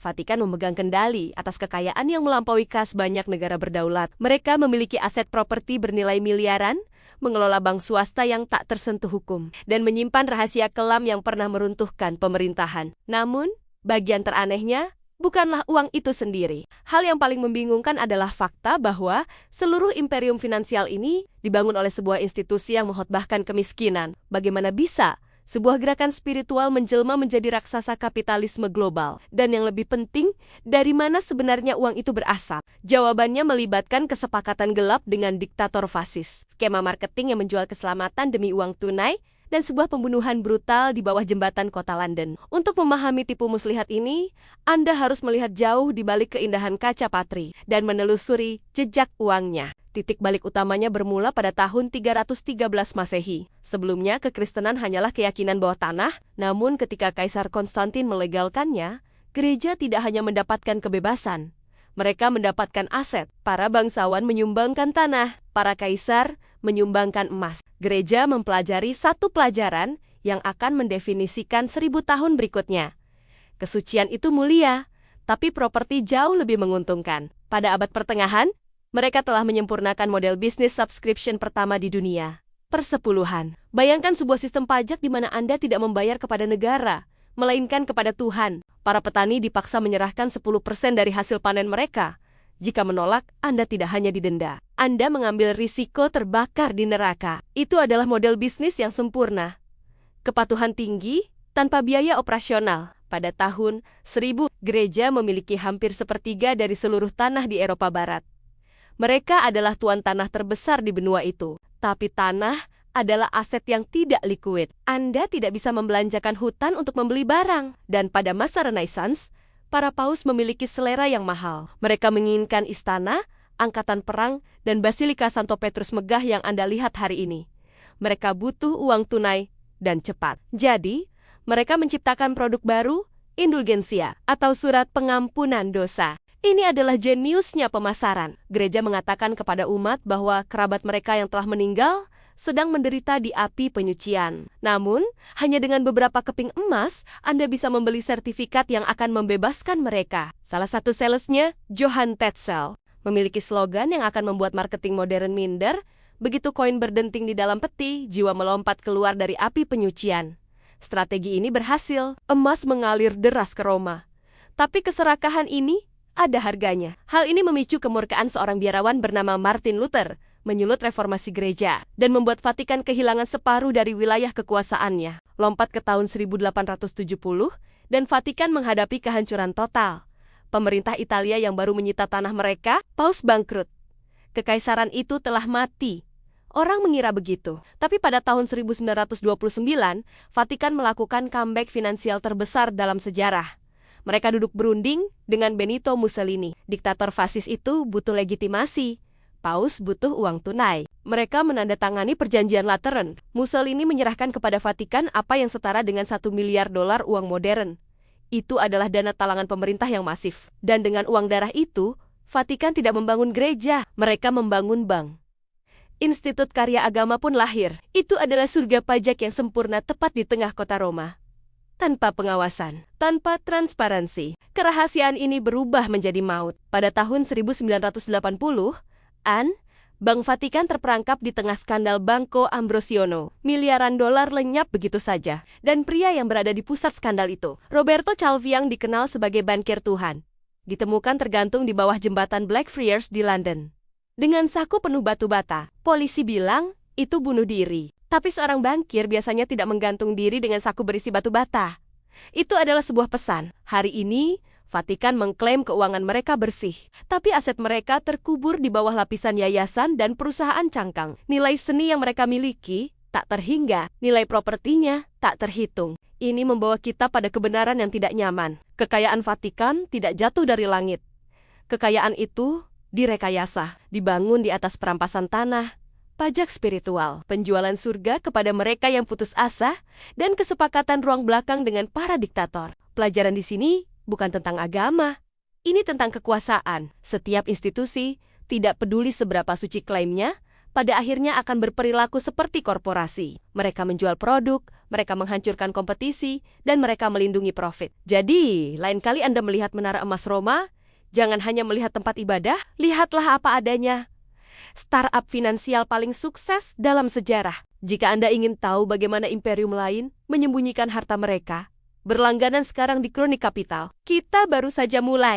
Vatikan memegang kendali atas kekayaan yang melampaui kas banyak negara berdaulat. Mereka memiliki aset properti bernilai miliaran, mengelola bank swasta yang tak tersentuh hukum, dan menyimpan rahasia kelam yang pernah meruntuhkan pemerintahan. Namun, bagian teranehnya bukanlah uang itu sendiri. Hal yang paling membingungkan adalah fakta bahwa seluruh imperium finansial ini dibangun oleh sebuah institusi yang mengkhotbahkan kemiskinan. Bagaimana bisa sebuah gerakan spiritual menjelma menjadi raksasa kapitalisme global? Dan yang lebih penting, dari mana sebenarnya uang itu berasal? Jawabannya melibatkan kesepakatan gelap dengan diktator fasis, skema marketing yang menjual keselamatan demi uang tunai, dan sebuah pembunuhan brutal di bawah jembatan kota London. Untuk memahami tipu muslihat ini, Anda harus melihat jauh di balik keindahan kaca patri dan menelusuri jejak uangnya. Titik balik utamanya bermula pada tahun 313 Masehi. Sebelumnya, kekristenan hanyalah keyakinan bawah tanah, namun ketika Kaisar Konstantin melegalkannya, gereja tidak hanya mendapatkan kebebasan, mereka mendapatkan aset. Para bangsawan menyumbangkan tanah, para kaisar menyumbangkan emas. Gereja mempelajari satu pelajaran yang akan mendefinisikan 1000 tahun berikutnya. Kesucian itu mulia, tapi properti jauh lebih menguntungkan. Pada abad pertengahan, mereka telah menyempurnakan model bisnis subscription pertama di dunia. Persepuluhan. Bayangkan sebuah sistem pajak di mana Anda tidak membayar kepada negara, melainkan kepada Tuhan. Para petani dipaksa menyerahkan 10% dari hasil panen mereka. Jika menolak, Anda tidak hanya didenda, Anda mengambil risiko terbakar di neraka. Itu adalah model bisnis yang sempurna. Kepatuhan tinggi tanpa biaya operasional. Pada tahun 1000, gereja memiliki hampir sepertiga dari seluruh tanah di Eropa Barat. Mereka adalah tuan tanah terbesar di benua itu. Tapi tanah adalah aset yang tidak likuid. Anda tidak bisa membelanjakan hutan untuk membeli barang. Dan pada masa Renaissance, para paus memiliki selera yang mahal. Mereka menginginkan istana, angkatan perang, dan Basilika Santo Petrus megah yang Anda lihat hari ini. Mereka butuh uang tunai dan cepat. Jadi, mereka menciptakan produk baru, indulgensia, atau surat pengampunan dosa. Ini adalah jeniusnya pemasaran. Gereja mengatakan kepada umat bahwa kerabat mereka yang telah meninggal sedang menderita di api penyucian. Namun, hanya dengan beberapa keping emas, Anda bisa membeli sertifikat yang akan membebaskan mereka. Salah satu salesnya, Johann Tetzel, memiliki slogan yang akan membuat marketing modern minder. Begitu koin berdenting di dalam peti, jiwa melompat keluar dari api penyucian. Strategi ini berhasil. Emas mengalir deras ke Roma. Tapi keserakahan ini ada harganya. Hal ini memicu kemurkaan seorang biarawan bernama Martin Luther, menyulut reformasi gereja, dan membuat Vatikan kehilangan separuh dari wilayah kekuasaannya. Lompat ke tahun 1870, dan Vatikan menghadapi kehancuran total. Pemerintah Italia yang baru menyita tanah mereka, paus bangkrut. Kekaisaran itu telah mati. Orang mengira begitu. Tapi pada tahun 1929, Vatikan melakukan comeback finansial terbesar dalam sejarah. Mereka duduk berunding dengan Benito Mussolini. Diktator fasis itu butuh legitimasi. Paus butuh uang tunai. Mereka menandatangani perjanjian Lateran. Mussolini menyerahkan kepada Vatikan apa yang setara dengan $1 miliar uang modern. Itu adalah dana talangan pemerintah yang masif. Dan dengan uang darah itu, Vatikan tidak membangun gereja. Mereka membangun bank. Institut Karya Agama pun lahir. Itu adalah surga pajak yang sempurna tepat di tengah kota Roma. Tanpa pengawasan, tanpa transparansi, kerahasiaan ini berubah menjadi maut. Pada tahun 1980, Bank Vatikan terperangkap di tengah skandal Banco Ambrosiano. Miliaran dolar lenyap begitu saja. Dan pria yang berada di pusat skandal itu, Roberto Calvi, yang dikenal sebagai bankir Tuhan, ditemukan tergantung di bawah jembatan Blackfriars di London. Dengan saku penuh batu bata, polisi bilang itu bunuh diri. Tapi seorang bankir biasanya tidak menggantung diri dengan saku berisi batu bata. Itu adalah sebuah pesan. Hari ini, Vatikan mengklaim keuangan mereka bersih. Tapi aset mereka terkubur di bawah lapisan yayasan dan perusahaan cangkang. Nilai seni yang mereka miliki tak terhingga. Nilai propertinya tak terhitung. Ini membawa kita pada kebenaran yang tidak nyaman. Kekayaan Vatikan tidak jatuh dari langit. Kekayaan itu direkayasa, dibangun di atas perampasan tanah, pajak spiritual, penjualan surga kepada mereka yang putus asa, dan kesepakatan ruang belakang dengan para diktator. Pelajaran di sini bukan tentang agama. Ini tentang kekuasaan. Setiap institusi, tidak peduli seberapa suci klaimnya, pada akhirnya akan berperilaku seperti korporasi. Mereka menjual produk, Mereka menghancurkan kompetisi, dan mereka melindungi profit. Jadi, lain kali Anda melihat Menara Emas Roma, jangan hanya melihat tempat ibadah, lihatlah apa adanya. Startup finansial paling sukses dalam sejarah. Jika Anda ingin tahu bagaimana imperium lain menyembunyikan harta mereka, berlangganan sekarang di Kronik Kapital. Kita baru saja mulai.